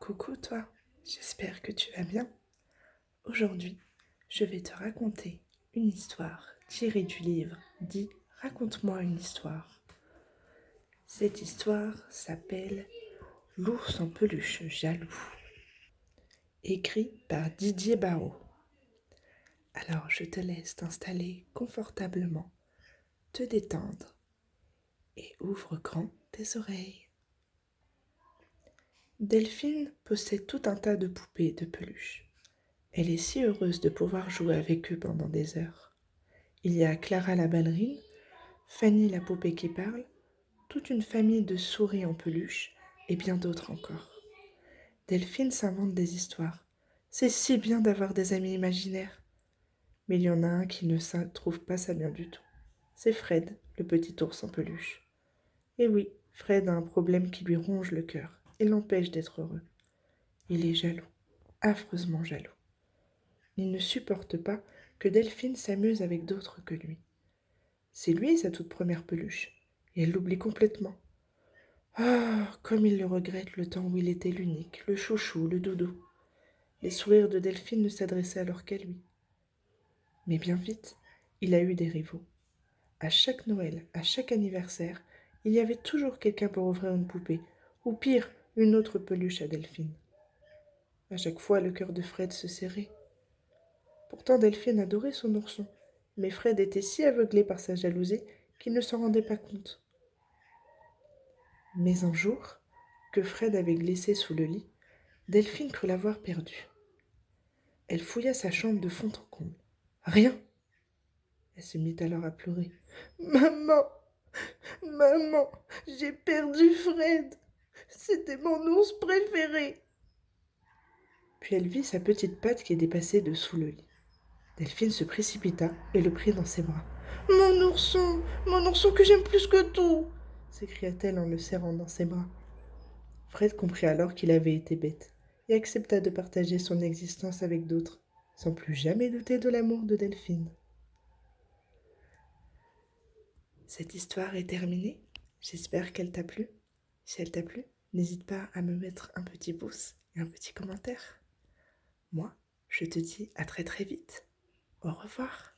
Coucou toi, j'espère que tu vas bien. Aujourd'hui, je vais te raconter une histoire tirée du livre dit Raconte-moi une histoire. Cette histoire s'appelle L'ours en peluche jaloux, écrit par Didier Barrault. Alors je te laisse t'installer confortablement, te détendre et ouvre grand tes oreilles. Delphine possède tout un tas de poupées de peluche. Elle est si heureuse de pouvoir jouer avec eux pendant des heures. Il y a Clara la ballerine, Fanny la poupée qui parle, toute une famille de souris en peluche et bien d'autres encore. Delphine s'invente des histoires. C'est si bien d'avoir des amis imaginaires. Mais il y en a un qui ne trouve pas ça bien du tout. C'est Fred, le petit ours en peluche. Et oui, Fred a un problème qui lui ronge le cœur et l'empêche d'être heureux. Il est jaloux, affreusement jaloux. Il ne supporte pas que Delphine s'amuse avec d'autres que lui. C'est lui sa toute première peluche, et elle l'oublie complètement. Ah, comme il le regrette le temps où il était l'unique, le chouchou, le doudou. Les sourires de Delphine ne s'adressaient alors qu'à lui. Mais bien vite, il a eu des rivaux. À chaque Noël, à chaque anniversaire, il y avait toujours quelqu'un pour offrir une poupée, ou pire, une autre peluche à Delphine. À chaque fois, le cœur de Fred se serrait. Pourtant, Delphine adorait son ourson, mais Fred était si aveuglé par sa jalousie qu'il ne s'en rendait pas compte. Mais un jour, que Fred avait glissé sous le lit, Delphine crut l'avoir perdu. Elle fouilla sa chambre de fond en comble. Rien. Elle se mit alors à pleurer. Maman, maman, j'ai perdu Fred. C'était mon ours préféré. Puis elle vit sa petite patte qui dépassait dessous le lit. Delphine se précipita et le prit dans ses bras. Mon ourson que j'aime plus que tout, s'écria-t-elle en le serrant dans ses bras. Fred comprit alors qu'il avait été bête et accepta de partager son existence avec d'autres, sans plus jamais douter de l'amour de Delphine. Cette histoire est terminée. J'espère qu'elle t'a plu. Si elle t'a plu, n'hésite pas à me mettre un petit pouce et un petit commentaire. Moi, je te dis à très très vite. Au revoir.